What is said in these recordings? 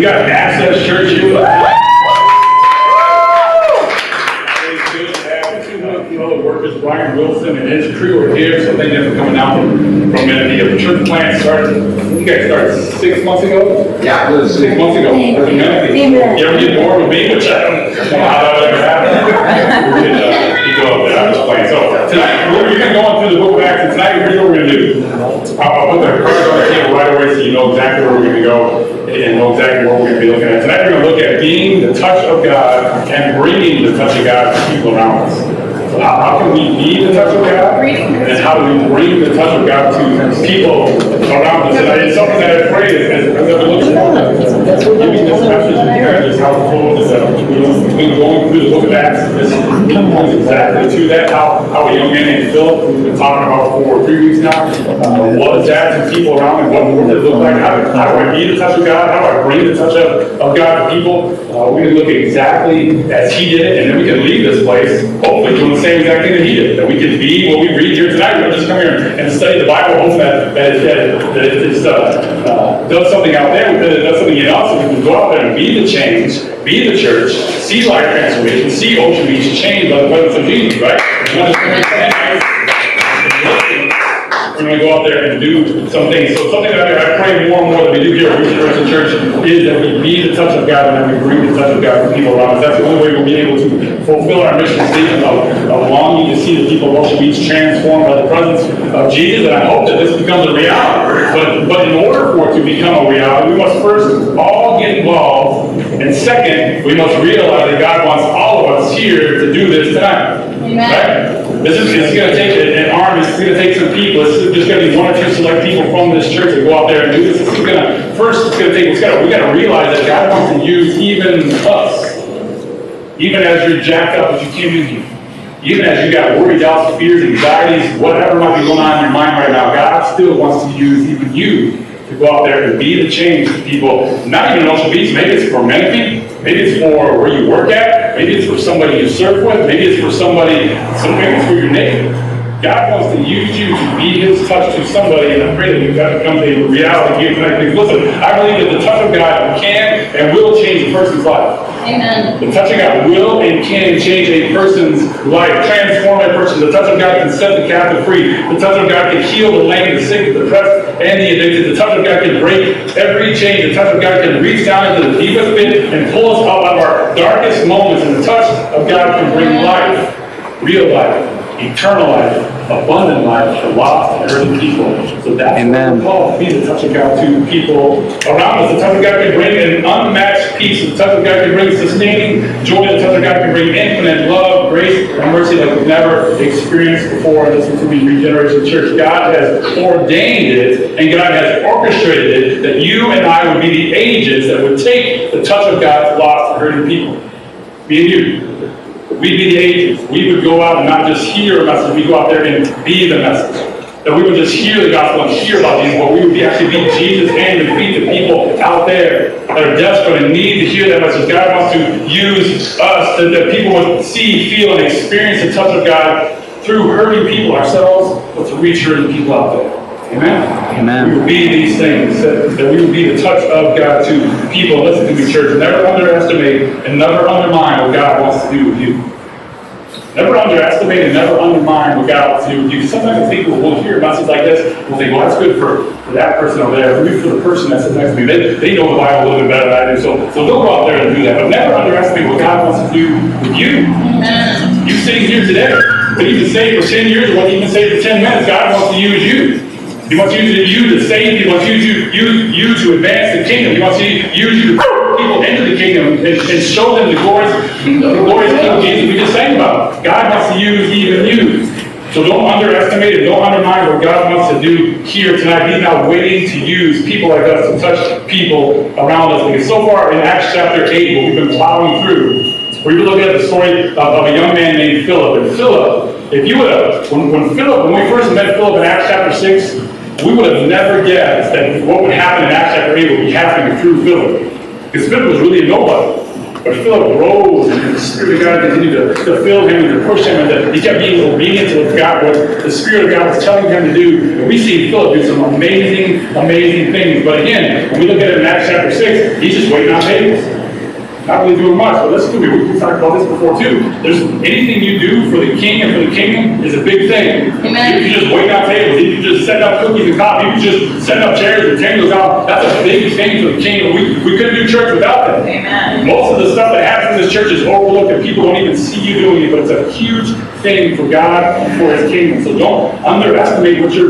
got an Access Church here. The workers, Brian Wilson and his crew are here, so thank you for coming out from the church plant started. You guys started 6 months ago? Yeah, 6 months ago. You ever get bored with me? Which I don't know how that ever happened. You go up there, I'm just playing. So tonight, we're going to go on through the book of Acts, and tonight here's what we're going to do. I'll put the cards on the table right away so you know exactly where we're going to go and know exactly what we're going to be looking at. Tonight we're going to look at being the touch of God and bringing the touch of God to people around us. So how can we be the touch of God? And how do we bring the touch of God to people around us? And it's something that I pray as I look forward to giving this message and hearing just how cool it is that we've been going through the book of Acts. This points exactly to that. How a young man named Philip, who we've been talking about for 3 weeks now, what is that to people around and what does it look like? How do I be the touch of God? How do I bring the touch of God to people? We're going to look exactly as he did it, and then we can leave this place, hopefully doing the same exact thing that he did. That we can be what we read here tonight. We're going to just come here and study the Bible, hoping that it does something out there, that it does something in us, and we can go out there and be the change, be the church, see life transformation, see Ocean Beach changed by the presence of Jesus, right? We're going to go out there and do some things. So something that I pray more and more that we do here at Regeneration Church is that we be the touch of God and that we bring the touch of God to people around us. That's the only way we'll be able to fulfill our mission statement of longing to see the people of Ocean Beach transformed by the presence of Jesus. And I hope that this becomes a reality. But in order for it to become a reality, we must first all get involved. And second, we must realize that God wants all of us here to do this tonight. Amen. Right? It's going to take an army. It's going to take some people. It's just going to be one or two select people from this church to go out there and do this. We got to realize that God wants to use even us. Even as you're jacked up as you came in here. Even as you got worried, doubts, fears, anxieties, whatever might be going on in your mind right now, God still wants to use even you to go out there and be the change to people. Not even in Ocean Beach. Maybe it's for many people. Maybe it's for where you work at. Maybe it's for somebody you serve with. Maybe it's for maybe it's for your neighbor. God wants to use you to be his touch to somebody, and I pray that that becomes a reality here tonight. Because listen, I believe that the touch of God can and will change a person's life. Amen. The touch of God will and can change a person's life, transform a person. The touch of God can set the captive free. The touch of God can heal the lame, the sick, the depressed, and the addicted. The touch of God can break every chain. The touch of God can reach down into the deepest pit and pull us out of our darkest moments. And the touch of God can bring life, real life, eternal life, abundant life to lost and hurting people. So that's what we're called to be the touch of God to people around us. The touch of God can bring an unmatched peace. The touch of God can bring sustaining joy. The touch of God can bring infinite love, grace, and mercy like we've never experienced before. Listen to me, Regeneration Church. God has ordained it and God has orchestrated it that you and I would be the agents that would take the touch of God to lost and hurting people. Me and you. We'd be the agents. We would go out and not just hear a message, we'd go out there and be the message. That we would just hear the gospel and hear about Jesus, but we would actually be Jesus' hand and feet to people out there that are desperate and need to hear that message. God wants to use us that people would see, feel, and experience the touch of God through hurting people ourselves, but to reach hurting people out there. Amen? Amen. We would be these things, that we would be the touch of God to people. Listen to me, church. Never underestimate and never undermine what God wants to do with you. Never underestimate and never undermine what God wants to do with you. Sometimes I think we'll hear a message like this, we'll think, well, that's good for that person over there. Maybe for the person that sits next to me. They know the Bible a little bit better than I do, so they'll go out there and do that. But never underestimate what God wants to do with you. Amen. You sitting here today, what you can say for 10 years or what you can say for 10 minutes, God wants to use you. He wants to use you to save people. He wants to use you to advance the kingdom. He wants to use you to put people into the kingdom and show them the glorious kingdom Jesus we just sang about. God wants to use even you. So don't underestimate and don't undermine what God wants to do here tonight. He's not waiting to use people like us to touch people around us. Because so far in Acts chapter 8, what we've been plowing through, we've been looking at the story of a young man named Philip. And Philip, if you would have, when we first met Philip in Acts chapter 6, we would have never guessed that what would happen in Acts chapter 8 would be happening through Philip. Because Philip was really a nobody. But Philip rose, and the Spirit of God continued to fill him and to push him, and he kept being obedient to what the Spirit of God was telling him to do. And we see Philip do some amazing, amazing things. But again, when we look at it in Acts chapter 6, he's just waiting on tables. Not really doing much, but listen to me. We've talked about this before too. There's anything you do for the king and for the kingdom is a big thing. Amen. You can just wait on tables. You can just set up cookies and coffee. You can just set up chairs and tables out. That's a big thing for the kingdom. We couldn't do church without that. Amen. Most of the stuff that happens in this church is overlooked and people don't even see you doing it, but it's a huge thing for God and for His kingdom. So don't underestimate what your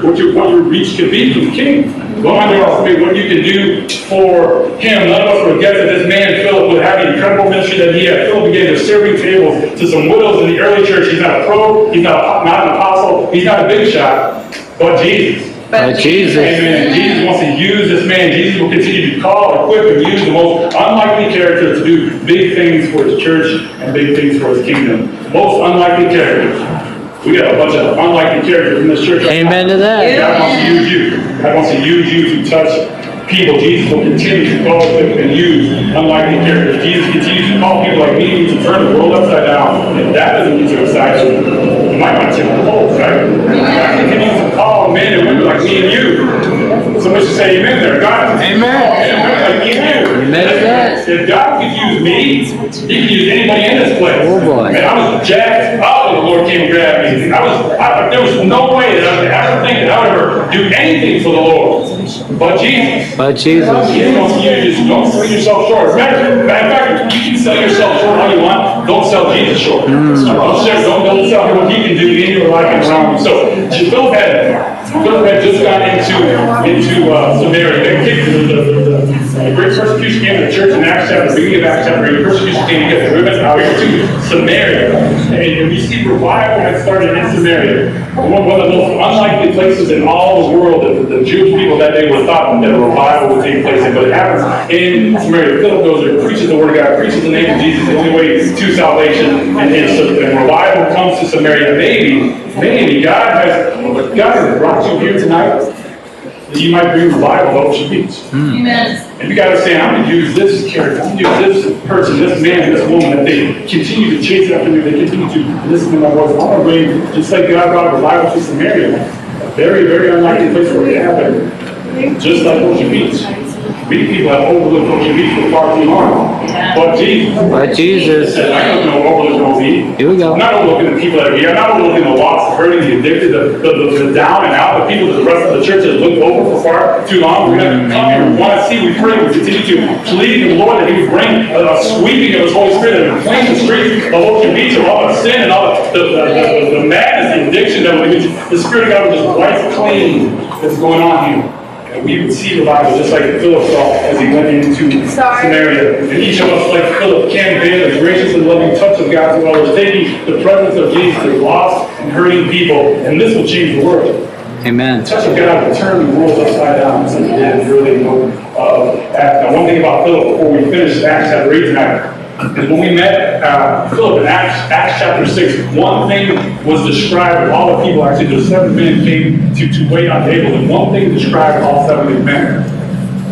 reach can be for the king. Don't underestimate what you can do for him. None of us forget that this man, Philip, would have the incredible ministry that he had. Philip began to serving tables to some widows in the early church. He's not a pro, he's not an apostle, he's not a big shot, but Jesus. But Jesus. Amen. Jesus wants to use this man. Jesus will continue to call, equip, and use the most unlikely character to do big things for his church and big things for his kingdom. Most unlikely characters. We got a bunch of unlikely characters in this church. Amen to that. God wants to use you. God wants to use you to touch people. Jesus will continue to call and use unlikely characters. Jesus continues to call people like me to turn the world upside down. If that doesn't get you excited, you might want to take the polls, right? God continues to call men and women like me and you. Somebody should say amen there. God Amen. Like me and you. Amen to that. If God could use me, He can use anybody in this place. Oh boy. Man, I was jacked up when the Lord came and grabbed me. There was no way that I would ever think that I would ever do anything for the Lord. But Jesus. But Jesus. Jesus wants to use you. Don't sell yourself short. Matter of fact, you can sell yourself short all you want. Don't sell Jesus short. Don't sell him what He can do in your life and around you. So Philip had just got into Samaria. They kicked the great persecution came to the church in Acts chapter, beginning of Acts chapter 8. Persecution came to get the women out here to Samaria. And we see revival had started in Samaria. One of the most unlikely places in all the world that the Jewish people that day were thought that a revival would take place in. But it happens in Samaria. Philip goes there, preaches the word of God, preaches the name of Jesus, the only way to salvation. And revival comes to Samaria. Maybe God has brought you here tonight that you might bring revival to Ocean Beach. Amen. And you got to say, I'm going to use this character, I'm going to use this person, this man, this woman, that they continue to chase after me, they continue to listen to my voice. I'm going to bring, just like God brought revival to Samaria, a very, very unlikely place where it happened, just like Ocean Beach. Many people have overlooked Ocean Beach for far too long. But Jesus said, I don't know overlook no beach. Here we go. I'm not overlooking the people that are here. I'm not overlooking the lost, the hurting, the addicted, the down and out, the people that the rest of the church has looked over for far too long. We're going to come here. We want to see, we pray, we continue to plead in the Lord that He would bring a sweeping of His Holy Spirit and cleanse the streets of Ocean Beach of all the sin and all the madness, the addiction that the Spirit of God would just wipe clean that's going on here. And we would see revival just like Philip saw as he went into Samaria. And each of us, like Philip, can bear the gracious and loving touch of God as well as taking the presence of Jesus to lost and hurting people. And this will change the world. Amen. The touch of God will turn the world upside down. It's like it did really now, one thing about Philip before we finish Acts chapter 8 tonight is when we met Philip in Acts chapter 6, one thing was described, all the people actually, the 7 men came to wait on tables, and one thing described all 7 of these men.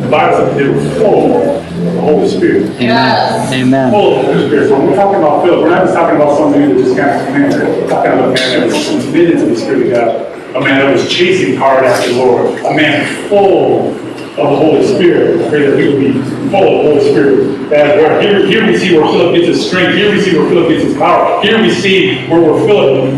The Bible said they were full of the Holy Spirit. Yes. Amen. Full of the Holy Spirit. So when we're talking about Philip, we're not just talking about somebody that just kind of came in there. We're talking about a man that was committed to the Spirit of God. A man that was chasing hard after the Lord. A man full of the Holy Spirit. I pray that we will be full of the Holy Spirit. Here we see where Philip gets his strength. Here we see where Philip gets his power. Here we see where Philip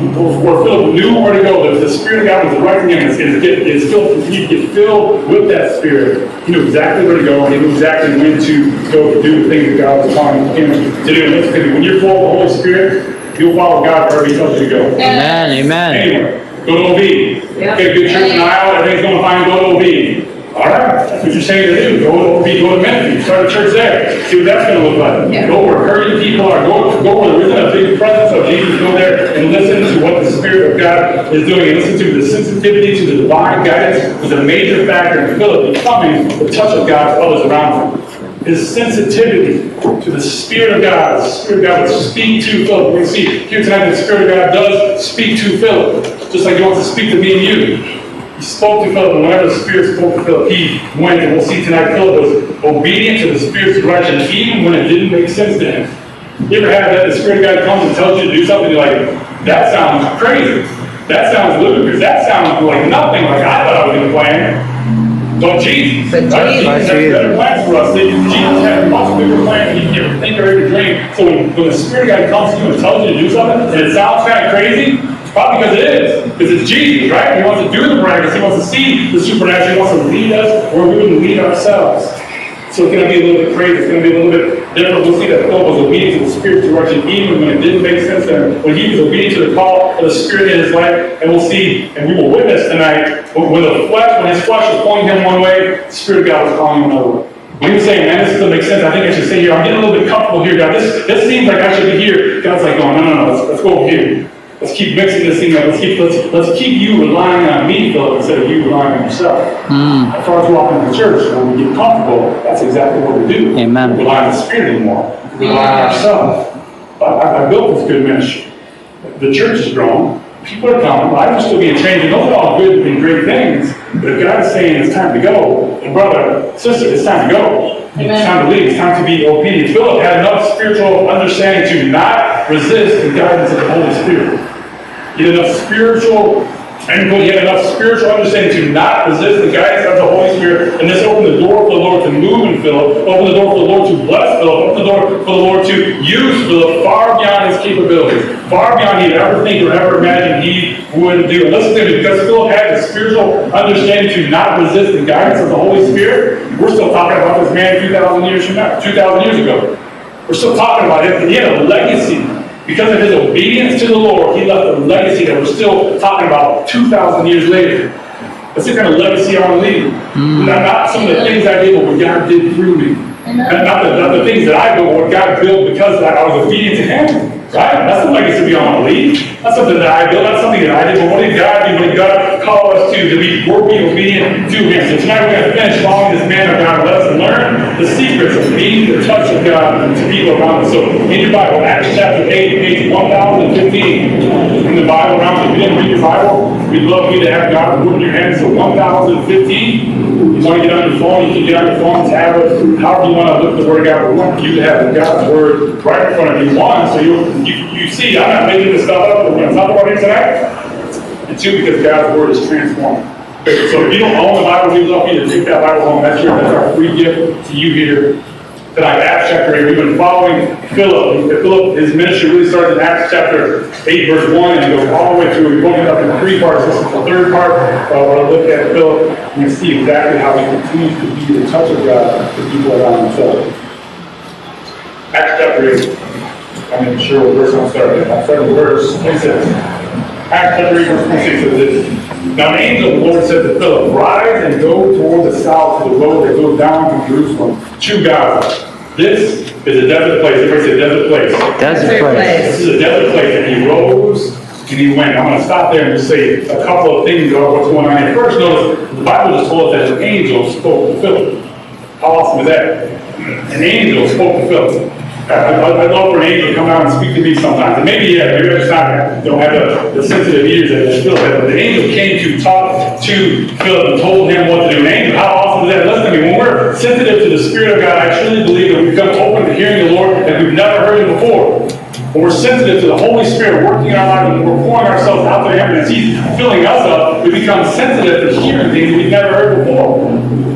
knew where to go. The Spirit of God was directing him. He get filled with that Spirit. He knew exactly where to go, and he knew exactly when to go to do the things that God was calling him to do. And listen to me, when you're full of the Holy Spirit, you'll follow God wherever He tells you to go. Amen. Amen. Anyway, go to OB. Okay, good church in Iowa, everything's going to find go to OB. All right, that's what you're saying to do. Go to Memphis, start a church there. See what that's going to look like. Yeah. Go where hurting people are. Go where there isn't a big presence of Jesus. Go there and listen to what the Spirit of God is doing. And listen to the sensitivity to the divine guidance was a major factor in Philip becoming the touch of God to others around him. His sensitivity to the Spirit of God. The Spirit of God would speak to Philip. We see here tonight the Spirit of God does speak to Philip, just like He wants to speak to me and you. He spoke to Philip, and whenever the Spirit spoke to Philip, he went. And we'll see tonight, Philip was obedient to the Spirit's direction, even when it didn't make sense to him. You ever had that? The Spirit of God comes and tells you to do something, you're like, that sounds crazy. That sounds ludicrous. That sounds like nothing like I thought I was going to plan. But Jesus, right? Jesus has better plans for us. Jesus has a much bigger plan than you can ever think or ever dream. So when the Spirit of God comes to you and tells you to do something, and it sounds kind of crazy, it's probably because it is. Because it's Jesus, right? He wants to do the miraculous. He wants to see the supernatural. He wants to lead us where we wouldn't lead ourselves. So it's going to be a little bit crazy. It's going to be a little bit different. We'll see that Philip was obedient to the Spirit's direction, even when it didn't make sense to him. When he was obedient to the call of the Spirit in his life, and we'll see, and we will witness tonight, when his flesh was pointing him one way, the Spirit of God was calling him another way. When he was saying, man, this doesn't make sense. I think I should stay here. I'm getting a little bit comfortable here, God. This seems like I should be here. God's like, no, let's go over here. Let's keep mixing this thing up. Let's keep you relying on me, Philip, instead of you relying on yourself. As far as walking in the church, when we get comfortable, that's exactly what we do. Amen. We rely on the Spirit anymore. We rely on ourselves. I built this good ministry. The church is growing. People are coming. Life is still being changed. And those are all good and great things. But if God is saying it's time to go, and brother, sister, it's time to go. Amen. It's time to leave. It's time to be obedient. Philip had enough spiritual understanding to not resist the guidance of the Holy Spirit. He had enough spiritual understanding to not resist the guidance of the Holy Spirit. And this opened the door for the Lord to move in Philip, opened the door for the Lord to bless Philip, opened the door for the Lord to use Philip far beyond his capabilities, far beyond he'd ever think or ever imagine he would do. And listen to me, because Philip had the spiritual understanding to not resist the guidance of the Holy Spirit, we're still talking about this man 2,000 years from now, 2,000 years ago. We're still talking about him, and he had a legacy. Because of his obedience to the Lord, he left a legacy that we're still talking about 2,000 years later. That's the kind of legacy I want to leave. Not some of the things I did, but what God did through me. Not the things that I built, what God built because I was obedient to Him. Right? That's the legacy we want to leave. That's something that I built, not something that I did, but what did God do? What did God call us to be obedient to Him? So tonight we're going to finish following this man of God. Let us learn the secrets of being the touch of God to people around us. So in your Bible, Acts chapter 8, page 1015. In the Bible around, if you didn't read your Bible, we'd love you to have God's word in your hands. So 1015. You want to get on your phone, you can get on your phone, tablet, however you want to look the word of God. We want you to have God's word right in front of you. One, so you see, I'm not making this stuff up. We're going to talk about it tonight. And two, because God's word is transforming. So if you don't own the Bible, we'd love you to take that Bible home. That's our free gift to you here tonight. Acts chapter 8. We've been following Philip. His ministry really started in Acts chapter 8, verse 1, and goes all the way through. We've broken it up into three parts. This is the third part. We're going to look at Philip and see exactly how he continues to be the touch of God to people around himself. Acts chapter 8. I'm not sure what verse I'm starting. I'm starting with verse 26. Acts chapter 8, verse 26 says this. Now an angel of the Lord said to Philip, rise and go toward the south to the road that goes down to Jerusalem, to Gaza. This is a desert place. Everybody say desert place. Desert place. This is a desert place. And he rose and he went. I'm going to stop there and just say a couple of things about what's going on here. First, notice the Bible just told us that an angel spoke to Philip. How awesome is that? An angel spoke to Philip. I'd love for an angel to come out and speak to me sometimes. And maybe I just don't have the sensitive ears that Philip had. But the angel came to talk to Philip and told him what to do. An angel, how awesome is that? Listen to me. When we're sensitive to the Spirit of God, I truly believe that we become open to hearing the Lord like we've never heard Him before. When we're sensitive to the Holy Spirit working in our lives and we're pouring ourselves out to Him and as He's filling us up, we become sensitive to hearing things we've never heard before.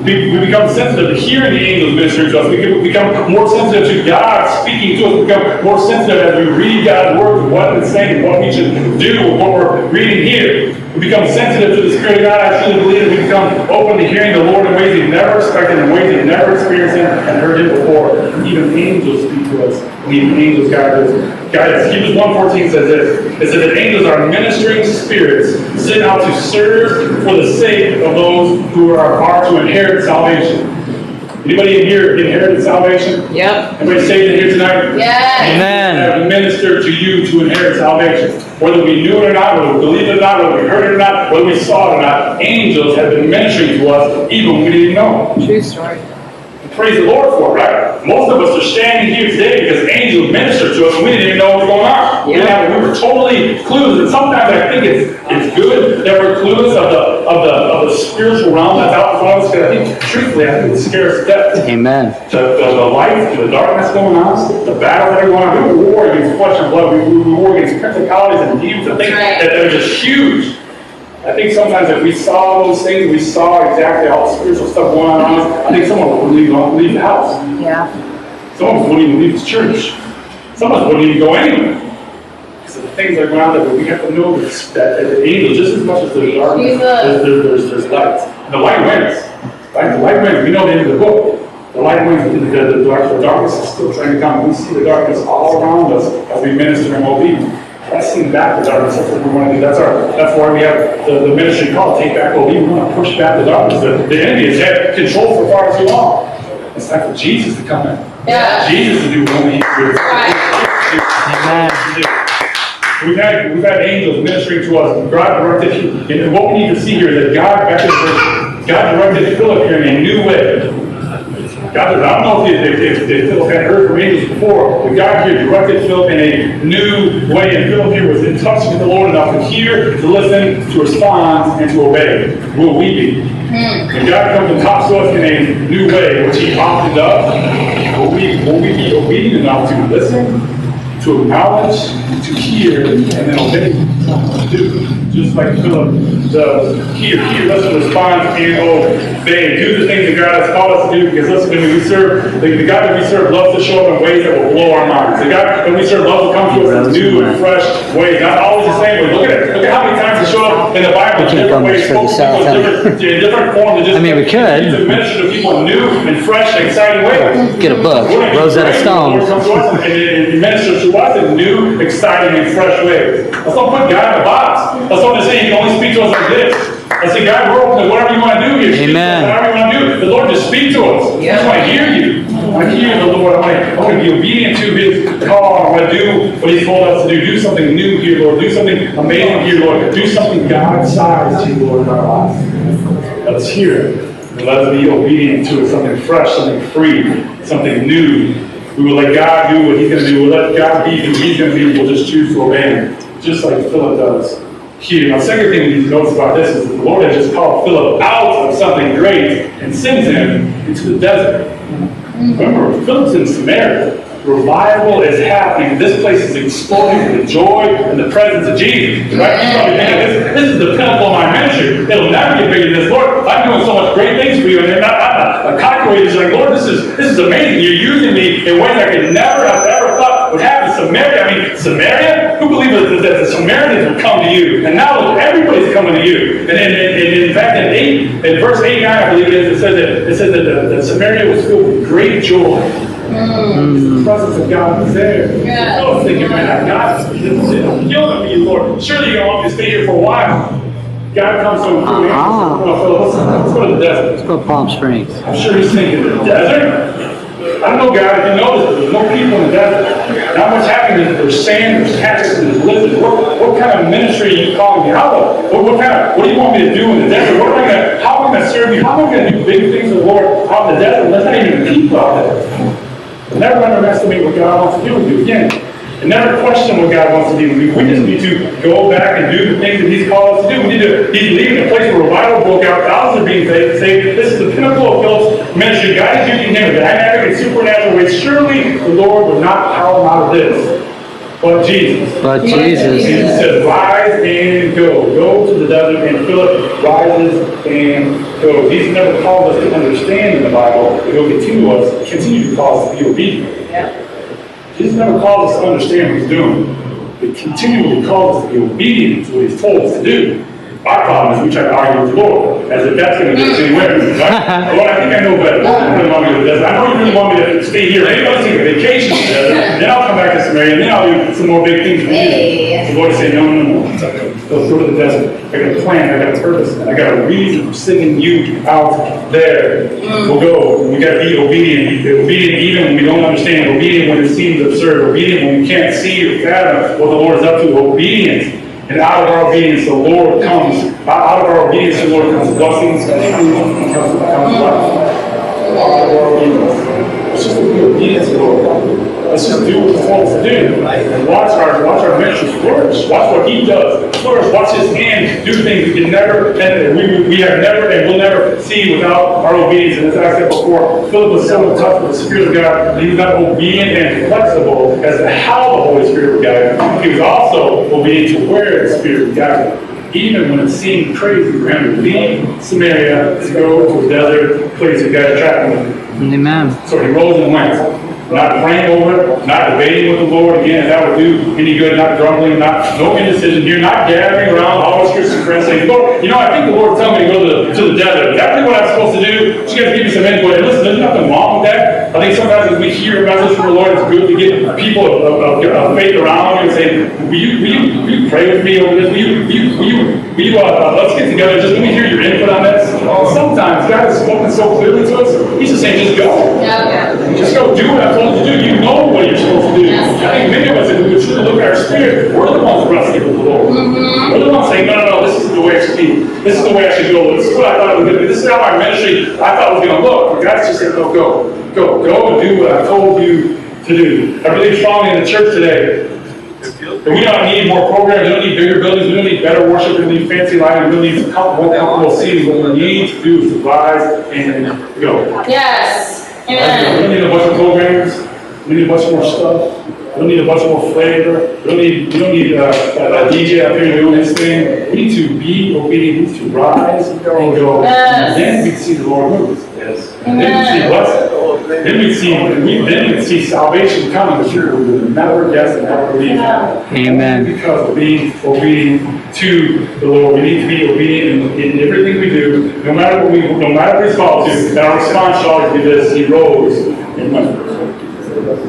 We become sensitive to hearing the angels ministering to us. We become more sensitive to God speaking to us. We become more sensitive as we read God's word, what it's saying, what we should do with what we're reading here. We become sensitive to the Spirit of God. I truly believe that we become open to hearing the Lord in ways we've never expected, in ways we've never experienced Him and heard Him before. Even angels speak to us. And even angels guide us. Hebrews 1:14 says this. It says that angels are ministering spirits sent out to serve for the sake of those who are to inherit salvation. Anybody in here inherited salvation? Yep. Anybody saved in here tonight? Yes. Amen. Have ministered to you to inherit salvation. Whether we knew it or not, whether we believed it or not, whether we heard it or not, whether we saw it or not, angels have been ministering to us even when we didn't know. True story. praise the Lord for, right? Most of us are standing here today because angels ministered to us and we didn't even know what was going on. We were totally clueless. And sometimes I think it's good that we're clueless of the spiritual realm that's out in front of us, because I think, truthfully, I think it scares us to death. Amen. The light, the darkness going on, the battles that are going on. We war against flesh and blood. We war against principalities and demons and things that are just huge. I think sometimes if we saw those things, we saw exactly all the spiritual stuff going on around us, I think someone would leave the house. Yeah. Some of us wouldn't even leave the church. Some of us wouldn't even go anywhere. So the things that are going on there, but we have to know that the angels, just as much as there's darkness, there's light. And the light wins. Right? The light wins. We know the end of the book. The light wins. The darkness is still trying to come. We see the darkness all around us as we minister and obey. Pressing back the darkness. That's what we want to do. That's why we have the ministry called Take Back What We want to push back the darkness. The enemy has had control for far too long. It's time for Jesus to come in. Yeah. Jesus to do what only He can do. Amen. We've had angels ministering to us. God directed, and what we need to see here is that God directed Philip here in a new way. I don't know if Philip had heard from angels before, but God here directed Philip in a new way, and Philip here was in touch with the Lord enough to hear, to listen, to respond, and to obey. Will we be? When God comes and talks to us in a new way, which He often does, will we be obedient enough to listen, to acknowledge, to hear, and then obey? Just like Philip does. Hear, listen, respond, and obey. Do the things that God has called us to do, because listen, when we serve, the God that we serve loves to show up in ways that will blow our minds. The God that we serve loves to come to us in new and fresh ways. Not always the same way. Look at how many times He showed up in the Bible in different ways, spoke to people in different forms. I mean, we could. To minister to people in new and fresh and exciting ways. Get a book, Rosetta Stone. And minister to us in new, exciting, and fresh ways. Let's not put God in a box. Let's not just say He can only speak to us like this. Let's say, God, we're open to whatever you want to do here. Speak Amen. to us, whatever you want to do. The Lord, just speak to us. I just want to hear you. I want to hear the Lord. I want to be obedient to His call. I want to do what He's told us to do. Do something new here, Lord. Do something amazing here, Lord. Do something God-sized here, Lord, in our lives. Let us hear it. And let us be obedient to it. Something fresh, something free, something new. We will let God do what He's going to do. We'll let God be who He's going to be. We'll just choose to obey Him, just like Philip does here. Now, second thing we need to notice about this is that the Lord has just called Philip out of something great and sends him into the desert. Remember, Philip's in Samaria. Revival is happening. This place is exploding with the joy and the presence of Jesus. Right? You're probably thinking, this is the pinnacle of my ministry. It'll never get bigger than this. Lord, I'm doing so much great things for you, and they're not calculated. It's like, Lord, this is amazing. You're using me in ways I could never have ever thought would happen. Samaria, I mean, Samaria? Who believes that the Samaritans would come to you? And now look, everybody's coming to you. And in fact, in verse 8 and 9, I believe it is, it says that Samaria was filled with great joy. The presence of God was there. I was thinking, man, God, you're going to be Lord. Surely you don't want me to stay here for a while. God comes to him. Let's go to the desert. Let's go to Palm Springs. I'm sure he's thinking, the desert? I don't know, God, if you know this, there's no people in the desert. Not much happening. There's sand, there's cactus, and there's lizards. What kind of ministry are you calling me? What do you want me to do in the desert? How am I going to serve you? How am I going to do big things for the Lord out in the desert? There's not even people out there. Never underestimate what God wants to do with you. Again, and never question what God wants to do with you. We just need to go back and do the things that He's called us to do. He's leaving a place where revival broke out. Thousands are being saved. This is the pinnacle of Philip's ministry. God is using him in dynamic and supernatural ways. Surely the Lord would not call him out of this. But Jesus. Jesus said, rise and go. Go to the desert, and Philip rises and goes. He's never called us to understand in the Bible, but He'll continue to call us to be obedient. Yeah. Jesus never called us to understand what He's doing. He continually calls us to be obedient to what He's told us to do. Our problem is we try to argue with the Lord, as if that's going to get us anywhere. Right? Lord, I think I know better. I really want me to do this. I know You really want me to stay here. Maybe I'll take a vacation to the desert, then I'll come back to Samaria, and then I'll do some more big things for You. The Lord said, no. Go to the desert. I got a plan, I got a purpose, and I got a reason for sending you out there. We'll go. We got to be obedient. Obedient even when we don't understand. Obedient when it seems absurd. Obedient when we can't see or fathom what the Lord is up to. Obedience. And out of our obedience, the Lord comes. Out of our obedience, the Lord comes blessings and truth, and comes life. our obedience. Let's just be obedient to the Lord. Let's just do what He told us to do. And watch our ministry flourish. Watch what He does flourish. Watch His hand do things we can never, and we have never, and will never see without our obedience. And as I said before, Philip was so in touch with the Spirit of God that he was not obedient and flexible as to how the Holy Spirit would guide him. He was also obedient to where the Spirit would guide him. Even when it seemed crazy for him to leave Samaria to go to a desert place that God had trapped him. Amen. So he rose and went. Not praying over it, not debating with the Lord again, if that would do any good, not grumbling, no indecision here, not gathering around all his Christian friends saying, Lord, I think the Lord told me to go to the desert. Is that really what I'm supposed to do? Just give me some input. And listen, there's nothing wrong with that. I think sometimes as we hear a message from the Lord, it's good to get people of faith around you and say, will you pray with me over this? Let's get together. Just let me hear your input on this. Sometimes God has spoken so clearly to us, He's just saying, just go. Yeah. Just go do what I'm told you to do. You know what you're supposed to do. Yes. I think many of us, if we truly look at our spirit, we're the ones wrestling with the Lord. We're the ones saying, no, this is the way it should be. This is the way I should go. This is what I thought it was going to be. This is how my ministry I thought it was going to look. But God's just saying, no, go and do what I told you to do. I believe strongly in the church today. And we don't need more programs, we don't need bigger buildings, we don't need better worship, we don't need fancy lighting, we don't need more comfortable seating. What we need to do is to rise and go. Yes. We Amen. don't need a bunch of programs, we need a bunch more stuff, we don't need a bunch more flavor, we don't need a DJ up here doing his thing. We need to be obedient, we need to rise and go. Yes. And then we can see the Lord move. Yes. And then we see Amen. blessing. Then we see salvation coming to you. We would never guess and never believe. Amen. Because of being obedient to the Lord. We need to be obedient in everything we do, no matter what He's called to. And our response should always be this: He rose and went.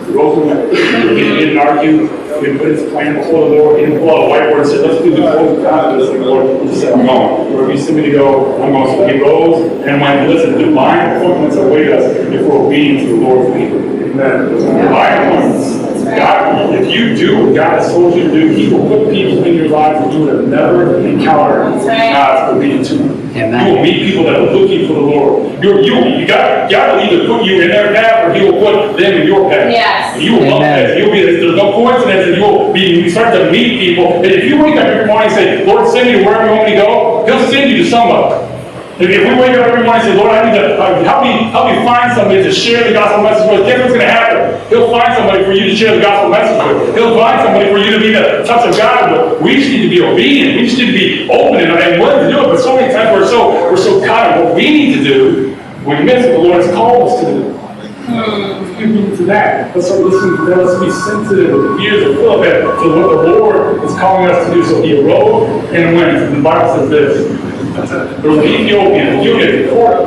He rose and went. He didn't argue. He put his plan before the Lord. He didn't pull out a whiteboard and said, let's do the closing time of this thing, Lord. He just said, I'm going. Wherever you send me to go, I'm going. So he rose and went. Listen, divine appointments await us if we're obedient to the Lord's people. Amen. Divine appointments. God, if you do what God has told you to do, He will put people in your life that you would have never encountered God's obedience to. Amen. You will meet people that are looking for the Lord. God will either put you in their path or He will put them in your path. Yes. You will love that. There's no coincidence that you start to meet people. And if you wake up every morning and say, Lord, send me to wherever you want me to go, He'll send you to somebody. If we wake up every morning and say, Lord, I need to help me find somebody to share the gospel message with, guess what's going to happen? He'll find somebody for you to share the gospel message with. He'll find somebody for you to be the touch of God with. We just need to be obedient. We just need to be open and willing to do it. But so many times we're so caught in what we need to do, we miss what the Lord has called us to do. To that. Let's start listening to that. Let's be sensitive with the ears of Philip to what the Lord is calling us to do. So he arose and went. And the Bible says this. There was an Ethiopian, a court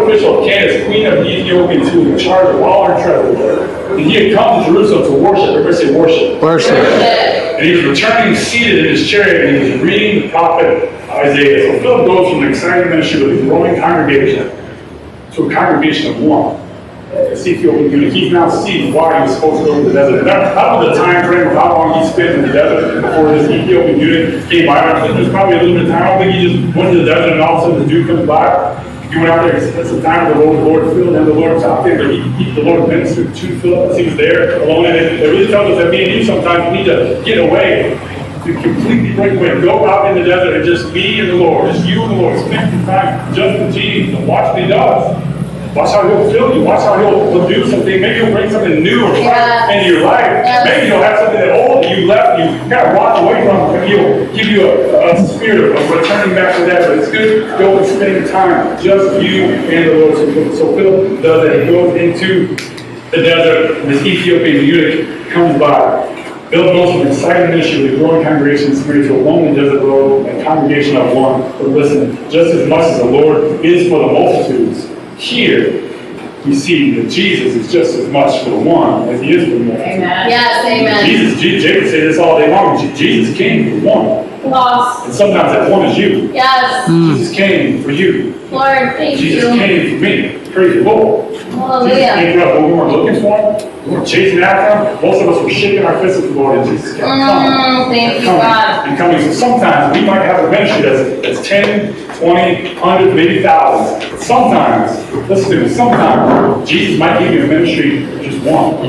official of Candace, queen of the Ethiopians, who was in charge of all her treasure. And he had come to Jerusalem to worship. Everybody say worship. Worship. And he was returning seated in his chariot, and he was reading the prophet Isaiah. So Philip goes from an exciting ministry with a growing congregation to a congregation of one. This Ethiopian eunuch, he's now seeing why he was supposed to go to the desert. How was the time frame of how long he spent in the desert before this Ethiopian eunuch came by? I think there's probably a little bit of time. I don't think he just went to the desert and all of a sudden the dude comes by. He went out there and spent some time with the Lord filled, and the Lord talked to him, but the Lord ministered to Philip as he was there alone. And it really tells us that me and you sometimes need to get away, to completely break away, go out in the desert and just be in the Lord, just you and the Lord, spend some time just with Jesus and watch what He does. Watch how He'll fill you. Watch how He'll do something. Maybe He'll bring something new or fresh into your life. Maybe He'll have something that old that you left, you kind of walked away from. Maybe He'll give you a spirit of returning back to that. But it's good to go and spend time, just you and the Lord. So Philip does that. He goes into the desert, and this Ethiopian eunuch comes by. Philip goes from an exciting ministry with a growing congregation in Samaria to a lonely desert road and congregation of one. But listen, just as much as the Lord is for the multitudes, here we see that Jesus is just as much for the one as He is for the multitude. Amen. Yes, amen. Jacob said this all day long. Jesus came for one. Lost. And sometimes that one is you. Yes. Jesus came for you. Lord, thank Jesus you. came for me. Praise the Lord. Jesus Hallelujah. came for us. When we weren't looking for Him, we weren't chasing after Him. Most of us were shaking our fists at the Lord, and Jesus kept coming. Thank you, Coming God. and coming. So sometimes we might have a ministry that's 10, 20, hundreds, maybe thousands. But sometimes, listen to me, sometimes Jesus might give you a ministry of just one.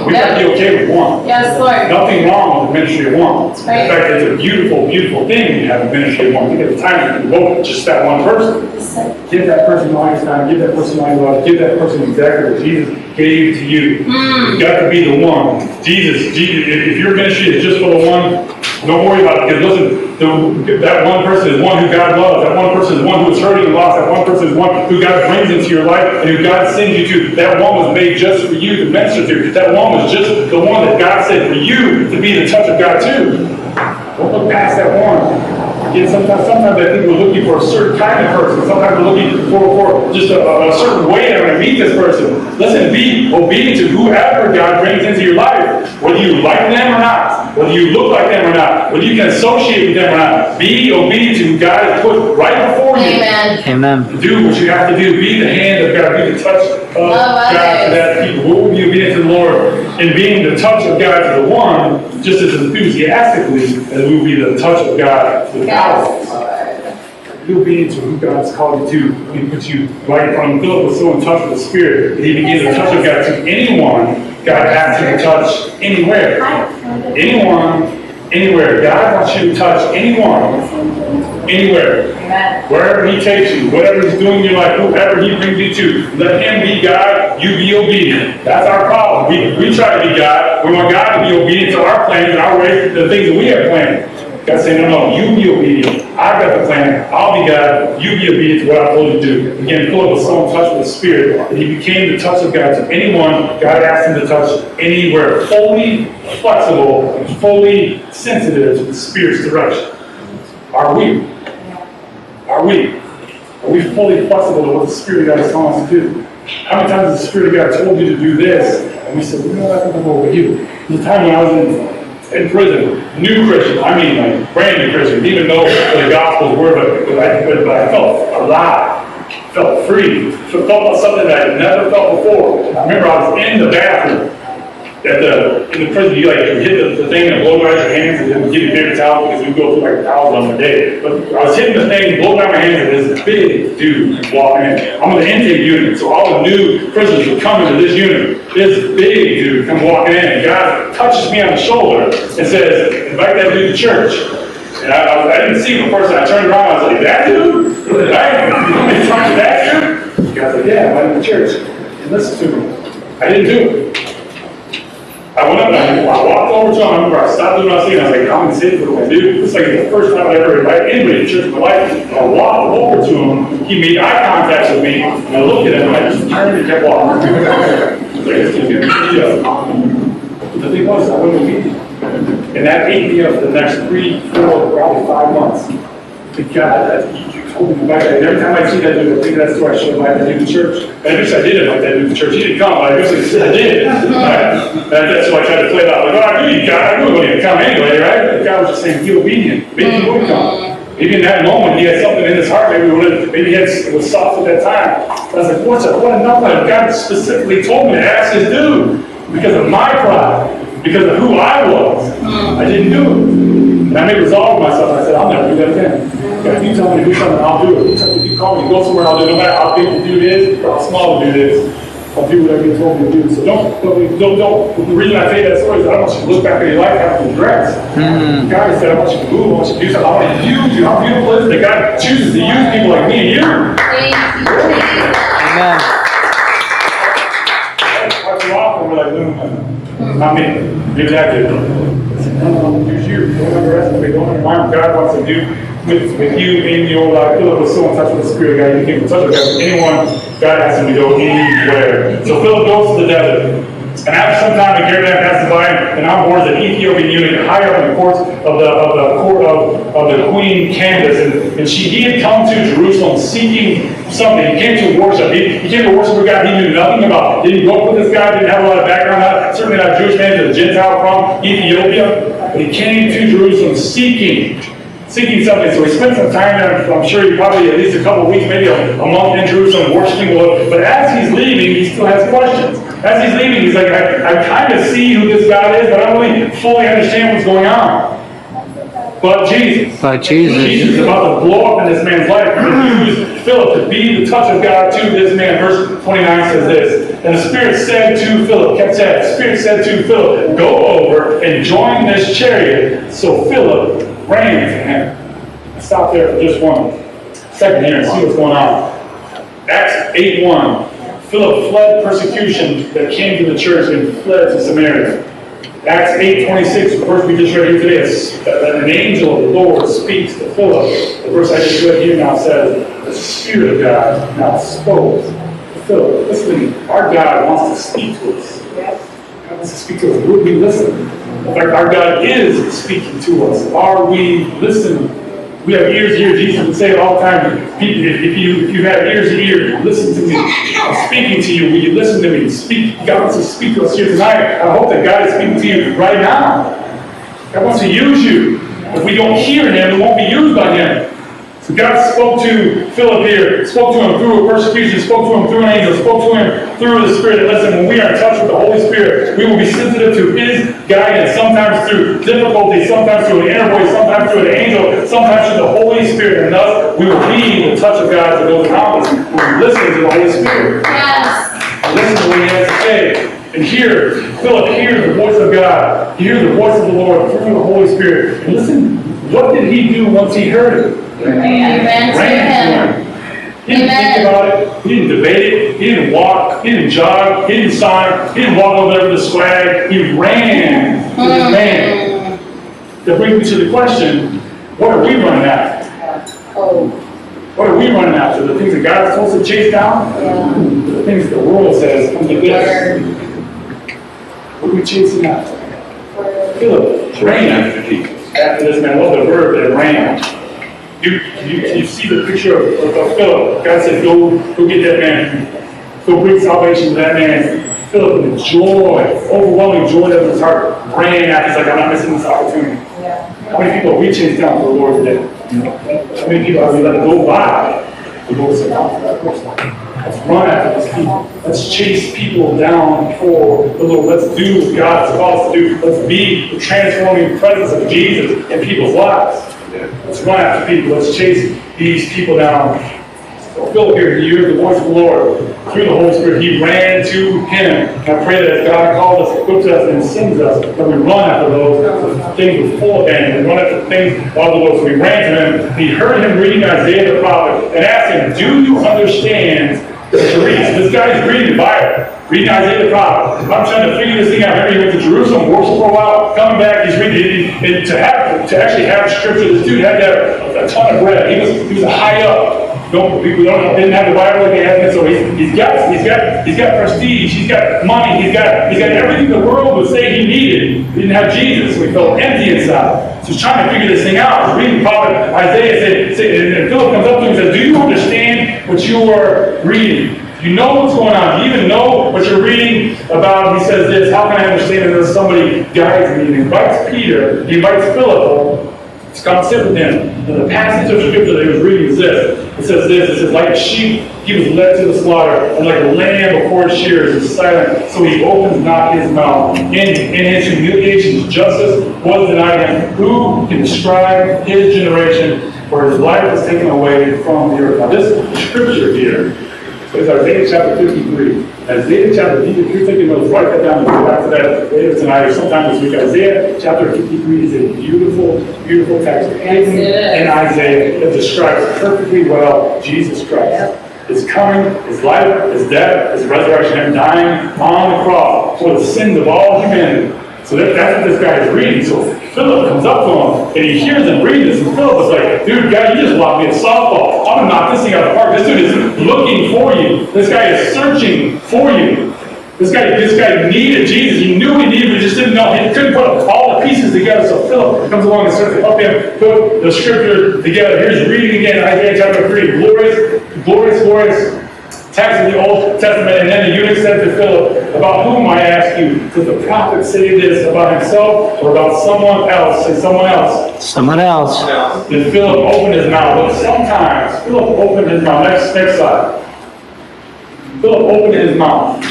We got to be okay with one. Yes, Lord. Nothing wrong with the ministry of one. That's right. In fact, it's a beautiful, beautiful thing when you have a ministry of one. You get the time to devote just that one person. Give that person all your time. Give that person all your love. Give that person exactly what Jesus gave to you. You've got to be the one. Jesus, if your ministry is just for the one, don't worry about it. Because listen, that one person is one who God loves. That one person is one who is hurting and lost. That one person is one who God brings into your life and who God sends you to. That one was made just for you to minister to. That one was just the one that God said for you to be the touch of God too. Don't look past that one. Again, sometimes I think we're looking for a certain kind of person. Sometimes we're looking for just a certain way that I'm going to meet this person. Listen, be obedient to whoever God brings into your life. Whether you like them or not. Whether you look like them or not. Whether you can associate with them or not. Be obedient to who God has put right before you. Amen. Amen. Do what you have to do. Be the hand of God. Be the touch of God to that people. We will be obedient to the Lord in being the touch of God to the one just as enthusiastically as we will be the touch of God to the thousands. Be obedient to who God's called you to. He put you right in front of him. Philip was so in touch with the Spirit that he began to touch of God to anyone God asked him to touch anywhere. Anyone, anywhere. God wants you to touch anyone, anywhere. Wherever he takes you, whatever he's doing in your life, whoever he brings you to, let him be God, you be obedient. That's our problem. We try to be God. We want God to be obedient to our plans and our ways, the things that we have planned. God saying, no, you be obedient. I've got the plan. I'll be God. You be obedient to what I told you to do. Again, Philip was so in touch with the Spirit that he became the touch of God to anyone God asked him to touch anywhere. Fully flexible and fully sensitive to the Spirit's direction. Are we? Are we? Are we fully flexible to what the Spirit of God is telling us to do? How many times has the Spirit of God told you to do this? And we said, no, I don't know about you. There's a time when I was in prison, new Christian, I mean like brand new Christian, didn't even know what the Gospels were, but I felt alive, felt free, felt something that I had never felt before. I remember I was in the bathroom in the prison. You hit the thing and blow dry your hands and then get a paper towel because we go through like 1,000 a day. But I was hitting the thing, blow dry my hands, and this big dude walking in. I'm in the intake unit, so all the new prisoners would come into this unit. This big dude come walking in, and God touches me on the shoulder and says, invite that dude to church. And I didn't see him at first, and I turned around, I was like, that dude? Right? You talking to that dude? God's like, yeah, invite him to church. And listen to me. I didn't do it. I went up and I walked over to him. I remember I stopped doing what I was saying. I was like, I'm going to say what I do. It's like the first time I ever invited anybody to church in my life. I walked over to him. He made eye contact with me. And I looked at him and I just turned and kept walking. The thing was, I went to meet him. And that ate me up for the next 3, 4, probably 5 months. Thank God, you told me about that. And every time I see that dude, I think that's why I should invite that dude to church. And I guess I did invite that dude to church. He didn't come, but I guess I did. Right? And that's why I tried to play it out. Like, I knew he would come anyway, right? But God was just saying, be obedient. Maybe he would come. Maybe in that moment he had something in his heart. Maybe it was soft at that time. I was like, what a number. God specifically told me to ask this dude because of my pride. Because of who I was, I didn't do it. And I made resolve myself. I said, I'll never do that again. If you tell me to do something, I'll do it. If you call me to go somewhere, I'll do it. No matter how big the dude is or how small the dude is, I'll do whatever you told me to do. So don't. The reason I say that story is I don't want you to look back at your life after you dress. God said, I want you to move. I want you to do something. I want to use you. How beautiful is it that God chooses to use people like me and you? Amen. Cut you off and we're like, not me. Maybe that did. I said, no, use you. Don't underestimate. Don't undermine what God wants to do with you in your life. Philip was so in touch with the Spirit of God. He became in touch with God. Anyone, God asked him to go anywhere. So Philip goes to the desert. And after some time, a caravan passes by, and on board is an Ethiopian eunuch high up in the court of the queen Candace. And he had come to Jerusalem seeking something. He came to worship. He came to worship a God he knew nothing about. Didn't grow up with this guy. Didn't have a lot of background. Certainly not a Jewish man. He was a Gentile from Ethiopia. But he came to Jerusalem seeking something. So he spent some time there. I'm sure he probably at least a couple of weeks, maybe a month in Jerusalem worshiping the Lord. But as he's leaving, he still has questions. As he's leaving, he's like, I kind of see who this God is, but I don't really fully understand what's going on. but Jesus. But Jesus. Jesus is about to blow up in this man's life and use Philip to be the touch of God to this man. Verse 29 says this, and the Spirit said to Philip, catch that, the Spirit said to Philip, go over and join this chariot. So Philip ran to him. Stop there for just 1 second here and see what's going on. Acts 8:1. Philip fled persecution that came to the church and fled to Samaria. Acts 8:26, the verse we just read here today, an angel of the Lord speaks to Philip. The verse I just read here now says, the Spirit of God now spoke to Philip. Listen, our God wants to speak to us. God wants to speak to us. Would we listen? In fact, our God is speaking to us. Are we listening? We have ears here. Jesus would say it all the time. If you have ears to hear, listen to me. I'm speaking to you. Will you listen to me? Speak. God wants to speak to us here tonight. I hope that God is speaking to you right now. God wants to use you. If we don't hear Him, we won't be used by Him. So God spoke to Philip here, spoke to him through a persecution, spoke to him through an angel, spoke to him through the Spirit. And listen, when we are in touch with the Holy Spirit, we will be sensitive to His guidance, sometimes through difficulty, sometimes through an inner voice, sometimes through an angel, sometimes through the Holy Spirit. And thus, we will be the touch of God to those around us when we listen to the Holy Spirit. Yes. Listen to what He has to say. And here, Philip hears the voice of God. He hears the voice of the Lord through the Holy Spirit. And listen, what did he do once he heard it? Ran to him. He didn't think about it. He didn't debate it. He didn't walk. He didn't jog. He didn't sign. He didn't walk over there with the swag. He ran to this man. That brings me to the question, what are we running after? What are we running after? The things that God is supposed to chase down? The things that the world says come to this. What are we chasing after? Philip ran after this man. I love the verb that ran. You see the picture of Philip. God said, go get that man. Go bring salvation to that man. Philip, with joy, overwhelming joy of his heart, ran after. He's like, I'm not missing this opportunity. How many people have we chased down for the Lord today? How many people have we let it go by? The Lord said, let's run after these people. Let's chase people down for the Lord. Let's do what God's called us to do. Let's be the transforming presence of Jesus in people's lives. Let's run after people. Let's chase these people down. So Philip here, he heard the voice of the Lord through the Holy Spirit. He ran to Him. I pray that as God calls us, equips us, and sends us, that we run after those things with full abandon. We run after things of the Lord. So we ran to Him. He heard Him reading Isaiah the prophet and asked Him, do you understand what you're reading? So this guy is reading the Bible. Reading Isaiah the prophet. I'm trying to figure this thing out. Remember, he went to Jerusalem, worshiped for a while, coming back, he's reading. And to actually have scripture, this dude had to have a ton of bread. He was a high up. Didn't have the Bible like they had, so he's got prestige, he's got money, he's got everything the world would say he needed. He didn't have Jesus, so he felt empty inside. So he's trying to figure this thing out. He's reading the prophet Isaiah, and Philip comes up to him and says, do you understand what you are reading? Do you know what's going on? Do you even know what you're reading about? He says this, how can I understand it unless somebody guides me? And he invites Peter, he invites Philip to come sit with him. And the passage of scripture that he was reading is this. It says, like a sheep, he was led to the slaughter, and like a lamb before its shears is silent, so he opens not his mouth. In his humiliation, justice was denied him. Who can describe his generation, where his life was taken away from the earth? Now this scripture here is Isaiah chapter 53. Isaiah chapter 53, if you're taking notes, write that down and go back to that later tonight or sometime this week. Isaiah chapter 53 is a beautiful, beautiful text in Isaiah that describes perfectly well Jesus Christ. His coming, His life, His death, His resurrection, Him dying on the cross for the sins of all humanity. So that's what this guy is reading. So Philip comes up to him, and he hears him read this, and Philip is like, dude, God, you just blocked me a softball. I'm going to knock this thing out of the park. This dude is looking for you. This guy is searching for you. This guy needed Jesus. He knew he needed him, he just didn't know. He couldn't put all the pieces together. So Philip comes along and starts to help him put the scripture together. Here's reading again, Isaiah chapter 3. Glorious text of the Old Testament. And then the eunuch said to Philip, about whom I ask you? Does the prophet say this about himself or about someone else? Say someone else. Someone else. Then Philip opened his mouth. But sometimes Philip opened his mouth. Next slide. Philip opened his mouth.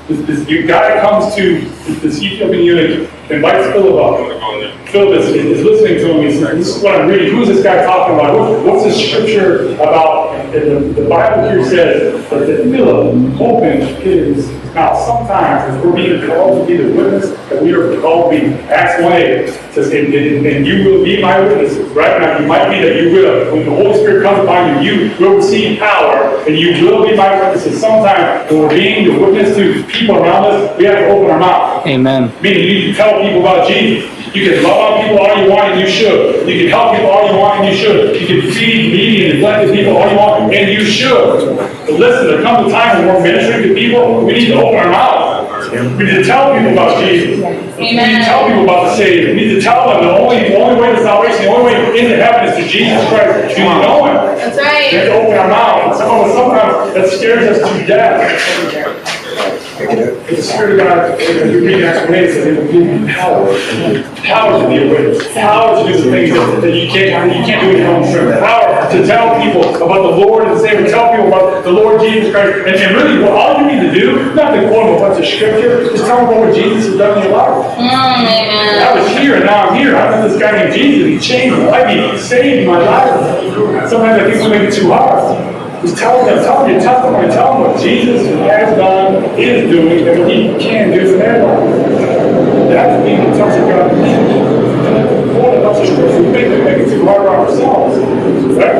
This guy comes to this Ethiopian eunuch, invites Philip up. Philip is listening to him. He's like, this is what I'm reading. Who's this guy talking about? What's the scripture about? And the Bible here says that Philip opened his mouth. Sometimes, as we're being called to be the witness, that we are called to be. Acts 1:8 says, and you will be my witnesses. Right now, you might be that you will. When the Holy Spirit comes upon you, you will receive power, and you will be my witnesses. Sometimes, when we're being the witness to people around us, we have to open our mouth. Amen. Meaning, you need to tell people about Jesus. You can love on people all you want, and you should. You can help people all you want, and you should. You can feed, needy, and neglected people all you want, and you should. But listen, there comes a time when we're ministering to people, we need to open our mouth. We need to tell people about Jesus. We need to tell people about the Savior. We need to tell them the only way to salvation, the only way into heaven is to Jesus Christ. Do you know Him? That's right. We have to open our mouth. Sometimes that scares us to death. The Spirit of God, as you read Acts 1:8, says He will give you power. Power to be a witness. Power to do the things that you can't do in your own strength. Power to tell people about the Lord and Savior. Tell people about the Lord Jesus Christ. And really, all you need to do, not to quote a bunch of scripture, just tell them about what Jesus has done in your life. Amen. I was here and now I'm here. I met this guy named Jesus. He changed my life. He saved my life. Sometimes I think we make it too hard. Just tell them your testimony. Tell them what Jesus has done, is doing, and what He can do in their life. That's being in touch with God. We make it too hard on ourselves. Right?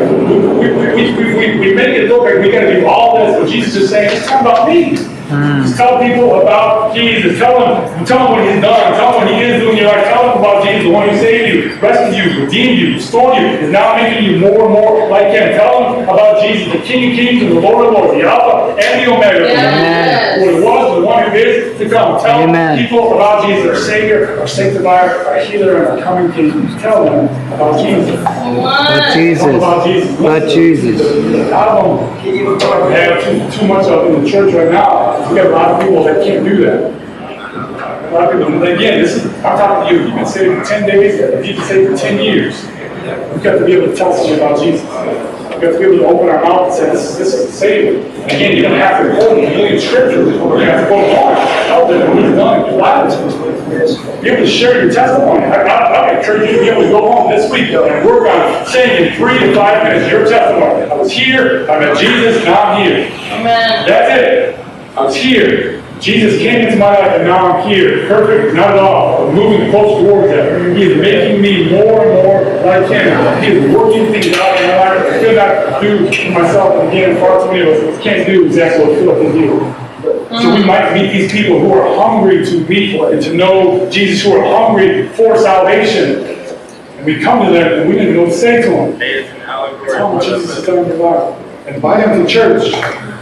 We make it look like we got to do all this, but Jesus is saying, it's not about me. Just tell people about Jesus. Tell them what He's done. Tell them what He is doing in your life. Tell them about Jesus, the one who saved you, rescued you, redeemed you, restored you, is now making you more and more like Him. Tell them about Jesus, the King of Kings and the Lord of Lords, the Alpha and the Omega, Yes. who it was, the one who is to come. Tell people about Jesus, our Savior, our Sanctifier, our Healer, and our coming King. Tell them about Jesus. But Jesus. Tell them about Jesus. But Jesus. A lot of them have too much of in the church right now. We got a lot of people that can't do that. A lot of people, again, I'm talking to you. You've been saved for 10 days, you've been saved for 10 years. We've got to be able to tell someone about Jesus. We've got to be able to open our mouth and say, this is the Savior. And again, you don't have to quote a million scriptures. You're going to have to quote one. Tell them what He's done in your lives. Be able to share your testimony. I encourage you to be able to go home this week and work on saying in 3 to 5 minutes your testimony. I was here, I met Jesus, now I'm here. Amen. That's it. I was here. Jesus came into my life and now I'm here. Perfect? Not at all. I'm moving close towards that. He is making me more and more like Him. He is working things out in my life I could not do for myself. And again, far too many of us can't do exactly what Philip can do. So we might meet these people who are hungry to meet and to know Jesus, who are hungry for salvation. And we come to them and we don't even know what to say to them. Tell them Jesus has done in your life. Invite them to church.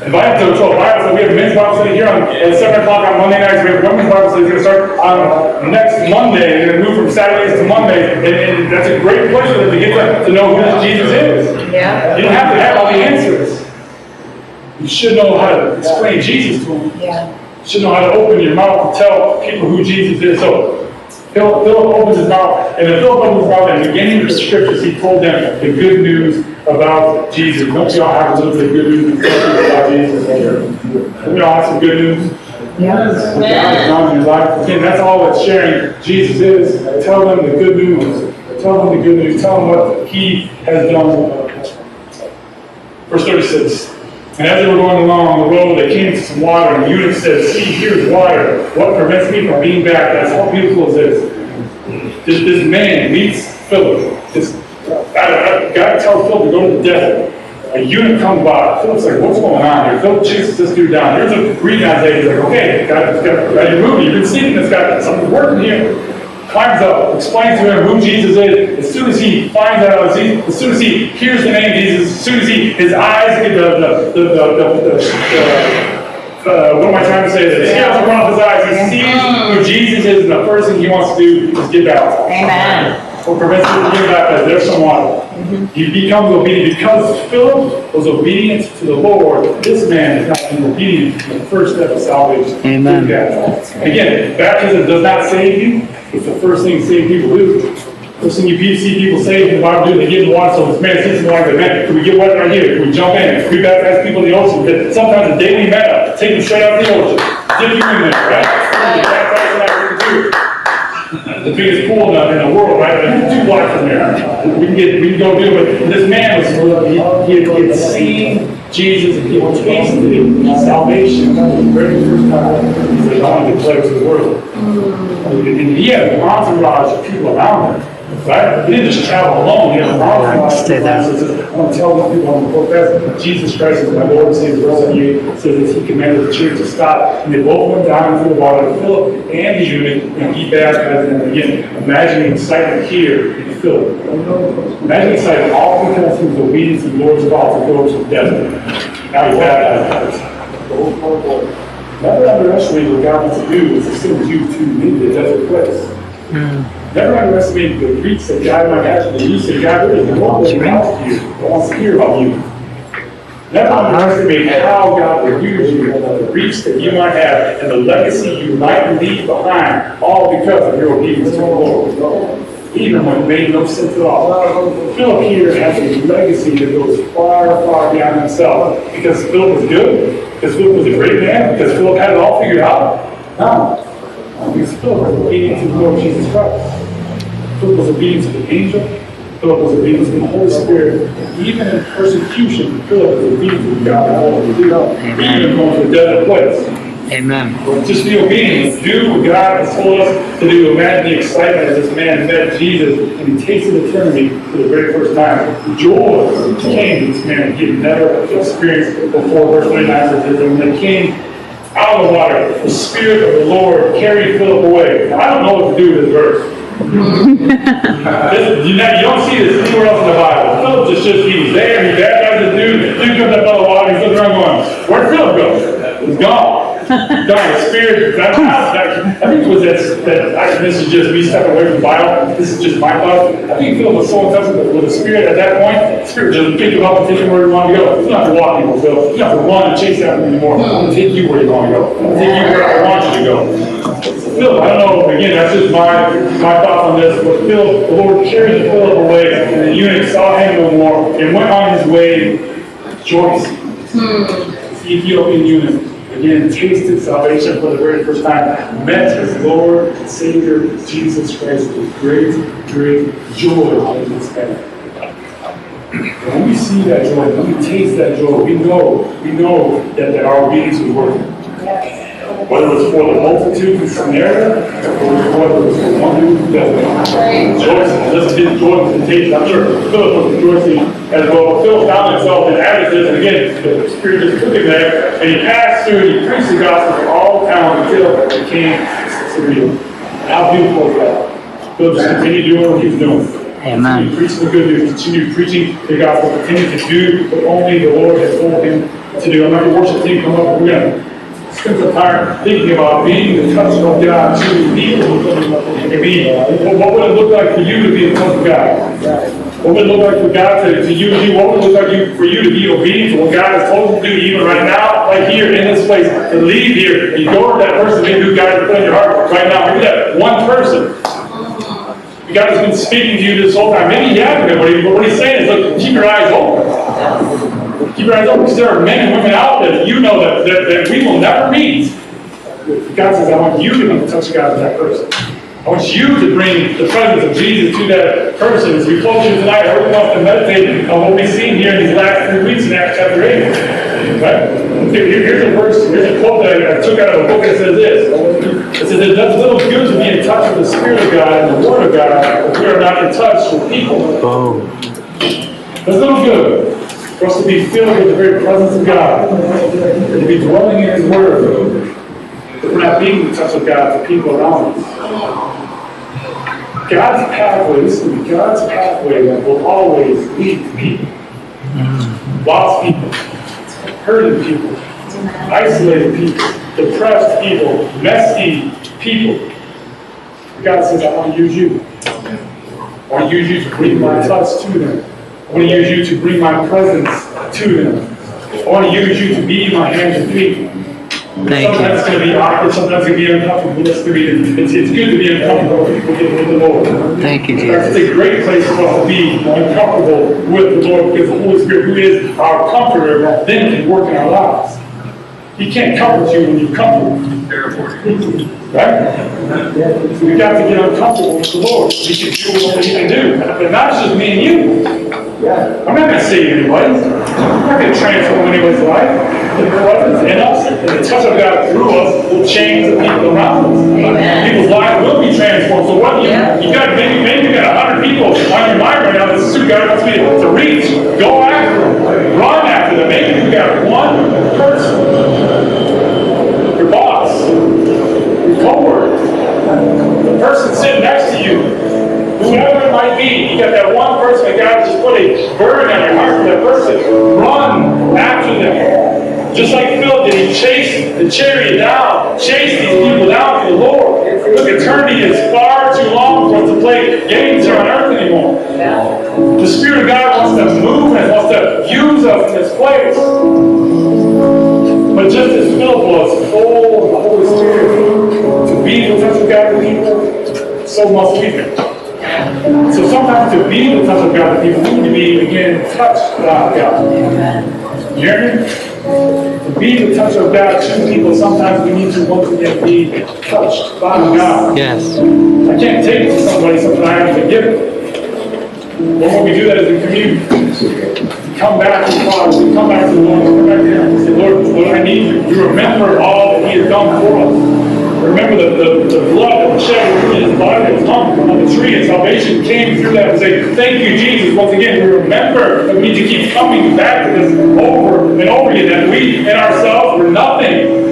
Invite them to a Bible study. We have a men's Bible study here at 7 o'clock on Monday nights. We have a women's Bible study. It's going to start on next Monday. We're going to move from Saturdays to Mondays. And that's a great place for them to get to know who this Jesus is. Yeah. You don't have to have all the answers. You should know how to explain Jesus to them. Yeah. You should know how to open your mouth to tell people who Jesus is. So Philip opens his mouth, and if Philip opens his mouth and beginning of the scriptures, he told them the good news about Jesus. Don't we all have a little bit of good news about Jesus? Don't we all have some good news? Yes. God has done in your life. Again, that's all that sharing Jesus is. Tell them the good news. Tell them the good news. Tell them what He has done. Verse 36. And as they were going along the road, they came to some water, and the eunuch said, see, here's water. What prevents me from being baptized? How beautiful is this? This man meets Philip. God tells Philip to go to the desert. A eunuch comes by. Philip's like, what's going on here? Philip chases this dude down. Here's a reading Isaiah. He's like, okay, God, you're moving. You've been seeking this guy. Something working here. Climbs up, explains to him who Jesus is. As soon as he finds out, as soon as he hears the name Jesus, as soon as his eyes get what am I trying to say? The scales run off his eyes. He sees who Jesus is, and the first thing he wants to do is get baptized. Amen. What prevents him from getting baptized? There's some water. He becomes obedient. Because Philip was obedient to the Lord, this man is not being obedient to the first step of salvation. Amen. Again, baptism does not save you. It's the first thing saved people do. First thing you see people saved in the Bible do, they get in the water. So this man sits in the water, man, can we get wet right here? Can we jump in? Can we baptize people in the ocean? Sometimes the day we met up, take them straight out of the ocean. dip you in there, right? Baptize in that river too. The biggest pool in the world, right? Like 2 blocks from there. We can go do it. But this man was, he had seen Jesus and he had tasted salvation for the very first time. He said, I want to declare to the world. And he had an entourage of people around him. Right? He didn't just travel alone. He had an entourage of people around him. He says, I want to tell these people, I want to profess Jesus Christ is my Lord and Savior. Verse 78 says that he commanded the church to stop. And they both went down into the water, Philip and the eunuch, and he baptized them. Again, imagine the excitement here in Philip. Imagine the excitement all because he was obedient to the Lord's call to go to the desert. Now he's baptized. Never underestimate what God wants to do is to send you to the desert place. Never underestimate the reach that God might have to the use that God is. The one that wants you, that wants to hear about you. Never underestimate how God will use you, the reach that you might have, and the legacy you might leave behind, all because of your obedience to the Lord. Even when it made no sense at all. Philip here has a legacy that goes far, far beyond himself. Because Philip was good? Because Philip was a great man? Because Philip had it all figured out? No. Because Philip was obedient to the Lord Jesus Christ. Philip was obedient to the angel. Philip was obedient to the Holy Spirit. Even in persecution, Philip was obedient to God. Even going to a desert place. Amen. Just be obedient. Do what God has told us to do. Imagine the excitement as this man met Jesus and he tasted eternity for the very first time. The joy came to this man he had never experienced before. Verse 39 says, and when they came out of the water, the Spirit of the Lord carried Philip away. Now, I don't know what to do with this verse. You don't see this anywhere else in the Bible. Philip he was there, he baptized the dude comes up out of the water, he's looking around going, where'd Philip go? He's gone. The Spirit, I think it was that this is just me stepping away from the Bible. This is just my thoughts. I think Philip was so in touch with the Spirit at that point. The Spirit just picked him up and take him where he wanted to go. You don't have to walk people, Philip. You don't have to run and chase after him anymore. I'm going to take you where you want to go. I'm going to take you where I want you to go. Philip, I don't know, again, that's just my thoughts on this, but Philip, the Lord carried Philip away, and the eunuch saw him no more, and went on his way rejoicing. The Ethiopian eunuch, again, tasted salvation for the very first time, met his Lord and Savior, Jesus Christ, with great, great joy in his head. When we see that joy, when we taste that joy, we know that our obedience was worth it. Whether it was for the multitude in Samaria, or whether it was for one who doesn't. Rejoicing. Let's get joy with the taste. I'm sure Philip was rejoicing as well. Philip found himself in Ephesus, and again, the Spirit just took him there, and he passed through and he preached the gospel to all towns until it came to Syria. How beautiful is that? Philip just continued doing what he was doing. Amen. Continued preaching the good news, continued preaching the gospel, continued to do what only the Lord has told him to do. I'm not going to worship team come up, we're going to spend some time thinking about being the touch of God to people. What would it look like for you to be the touch of God? What would it look like for God to you and you? What would it look like for you to be obedient to what God has told you to do, even right now, right here in this place, to leave here and go to that person maybe who God has put in your heart right now. Maybe that one person. God has been speaking to you this whole time. Maybe you haven't been, but what he's saying is, look, keep your eyes open. Keep your eyes open, because there are men and women out there that you know that we will never meet. God says, I want you to be the touch of God to that person. I want you to bring the presence of Jesus to that person. As we close here tonight, I really want to meditate on what we've seen here in these last 3 weeks in Acts chapter 8. Right? Here's a verse, here's a quote that I took out of a book that says this. It says, it does little good to be in touch with the Spirit of God and the Word of God if we are not in touch with people. It's little good for us to be filled with the very presence of God and to be dwelling in His Word. But we're not being in touch with God for people around us. God's pathway, listen to me, God's pathway will always lead to people. Lost people, hurting people, isolated people, depressed people, messy people. God says, I want to use you. I want to use you to bring my touch to them. I want to use you to bring my presence to them. I want to use you to be my hands and feet. Sometimes it's going to be awkward, sometimes it's going to be uncomfortable. It's good to be uncomfortable with the Lord. Thank you, Jesus. It's a great place for us to be uncomfortable with the Lord, because the Holy Spirit, who is our comforter, then can work in our lives. He can't comfort you when you're comfortable. Right? So we got to get uncomfortable with the Lord. He can do what He can do. But not just me and you. I'm not going to save anybody. I'm not going to transform anybody's life. The presence in us and the touch of God through us will change the people around us. People's lives will be transformed. So what you got, maybe you got 100 people on your mind right now. This is who God wants me to reach. Go after them. Run after them. Maybe you got one person. Your boss. Your co-worker. The person sitting next to you. Whoever it might be, you got that one person that God just put a burden on your heart for that person. Run after them. Just like Phil did, he chased the chariot down, chased these people down for the Lord. Look, eternity is far too long for us to play games here on earth anymore. The Spirit of God wants to move and wants to use us in this place. But just as Philip was full of the Holy Spirit to be the touch of God with people, so must we be. So sometimes to be the touch of God with people, we need to be, again, touched by God. You hear me? To be the touch of God to people, sometimes we need to once again be touched by God. Yes. I can't take it to somebody, something I have to give it. But when we do that as a community, we come back to the Father, we come back to the Lord, we come back to Him, we say, Lord, I need you. We remember all that He has done for us. Remember the blood that was shed through His body that was hung on the tree, and salvation came through that. We say, thank you, Jesus. Once again, we remember that we need to keep coming back to this over and over again, that we and ourselves were nothing.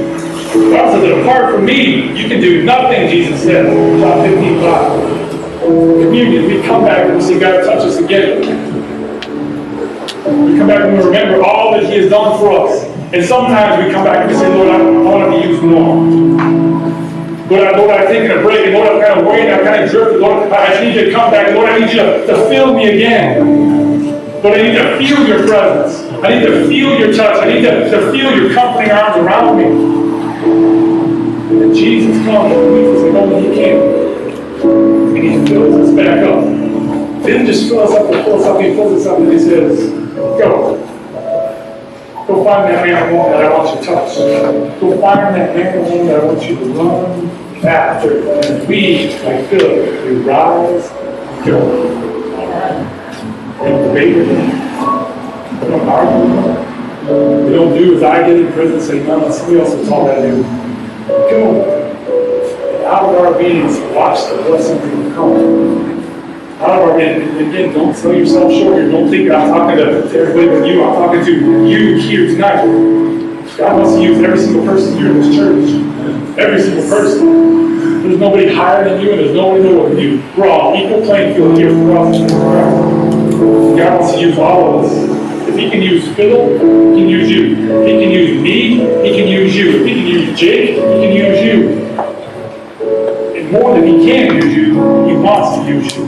The Bible says that apart from me, you can do nothing, Jesus said. John 15:5. Communion, we come back and we say, God, touch us again. We come back and we remember all that He has done for us. And sometimes we come back and we say, Lord, I want to be used more. Lord, I've taken a break, and Lord, I'm kind of worried, I'm kind of drifted. Lord, I need to come back. Lord, I need you to fill me again. Lord, I need to feel your presence. I need to feel your touch. I need to feel your comforting arms around me. And Jesus comes and meets us the moment He can. And He fills us back up. He didn't just fill us up and fill us up, He fills us up and He says, go. Go find that man or woman that I want you to touch. Go find that man or woman that I want you to run after. And we, like Philip, we rise and go. We don't debate with them. We don't argue with them. We don't do as I did in prison, say, no, somebody else will taught that to do. Go. And out of our obedience, watch the blessing come. Out of our again, don't sell yourself short here. Don't think I'm talking to everybody but you. I'm talking to you here tonight. God wants to use every single person here in this church. Every single person. There's nobody higher than you and there's nobody lower than you. We're all equal playing field here for us. God wants to use all of us. If He can use Philip, He can use you. If He can use me, He can use you. If He can use Jake, He can use you. And more than He can use you, He wants to use you.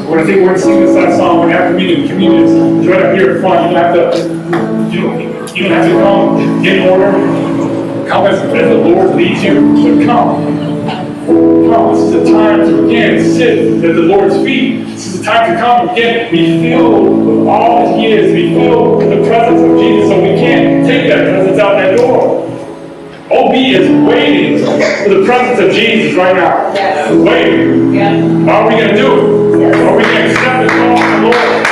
We're going to sing this last song. We're going to have to meet in communion. It's right up here in front. You don't have to come in order. Come as the Lord leads you, but come. Come. This is a time to again sit at the Lord's feet. This is a time to come again. Be filled with all that He is. Be filled with the presence of Jesus. So we can't take that presence out that door. OB is waiting for the presence of Jesus right now. Yes. Waiting. Yeah. How are we going to do it? Yes. Are we going to accept the call of the Lord?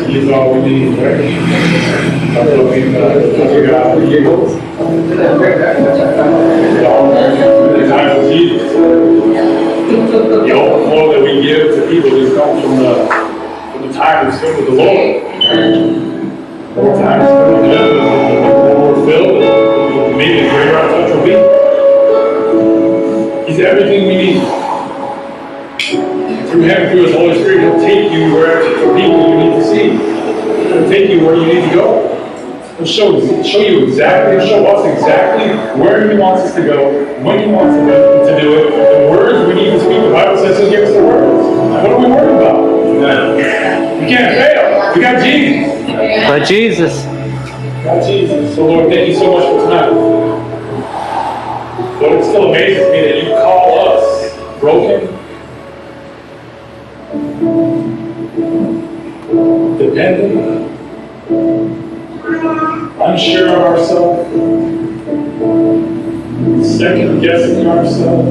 He's all we need, right? That's what we got. The time of Jesus. The overflow that we give to people just comes from the time we spend with the Lord. The more time we spend with Him, the more we're filled, maybe the greater our touch will be. He's everything we need. Through Him, through His Holy Spirit, He'll take you wherever the people you need to see. He'll take you where you need to go. He'll show you exactly, He'll show us exactly where He wants us to go, when He wants us to do it, the words we need to speak. The Bible says He'll give us the words. What are we worried about? We can't fail. We got Jesus. But Jesus. We got Jesus. So Lord, thank you so much for tonight. But it still amazes me that you call us broken, dependent, unsure of ourselves, second guessing ourselves,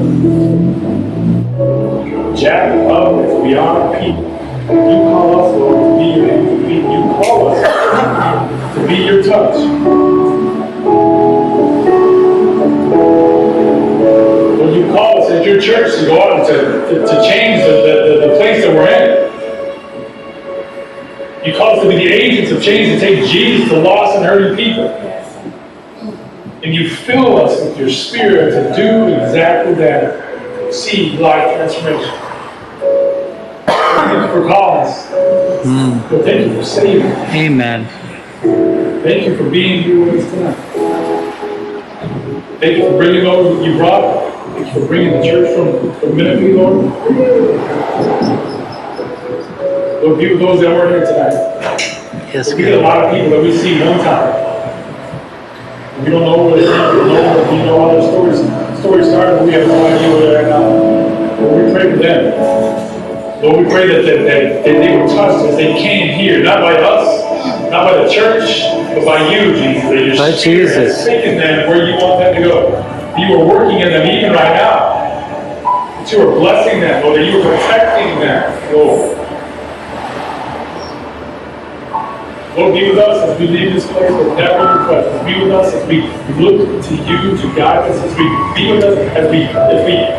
jacked up as beyond people. You call us, Lord, to be your hand, to be, you call us to be your touch. When you call us at your church to go out and to change the place that we're in, you call us to be the agents of change to take Jesus to lost and hurting people. And you fill us with your spirit to do exactly that. See life transformation. Thank you for calling us. But thank you for saving us. Amen. Thank you for being here with us tonight. Thank you for bringing those that you brought. Thank you for bringing the church from Minifee, Lord. Lord, be with those that weren't here tonight. Yes, We get a lot of people that we see one time. We don't know what it is. We know how their stories started, but we have no idea where they're at now. Lord, we pray for them. Lord, we pray that they were touched as they came here, not by us, not by the church, but by you, Jesus. That your By Spirit has Jesus. taken them where you want them to go. You are working in them even right now. That you are blessing them, Lord, that you are protecting them, Lord. Lord, be with us as we leave this place with never request. Be with us as we look to you to guide us. As we be with us as we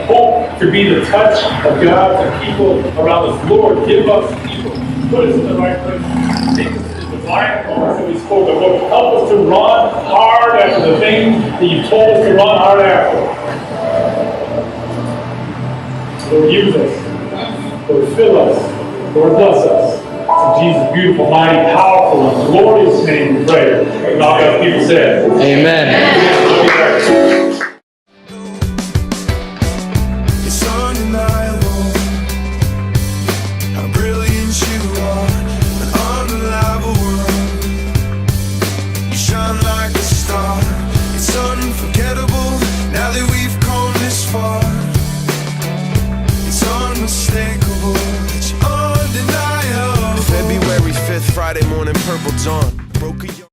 hope to be the touch of God to people around us. Lord, give us people. Put us in the right place. Take us to the divine moments that we spoke of. Lord, help us to run hard after the things that you told us to run hard after. Lord, use us. Lord, fill us. Lord, bless us. In Jesus' beautiful, mighty, powerful, and glorious name we pray. And all God's people said, Amen. It's undeniable how brilliant you are, an unreliable world. You shine like a star. It's unforgettable now that we've come this far. It's unmistakable. It's undeniable. February 5th, Friday morning, purple dawn. Broke a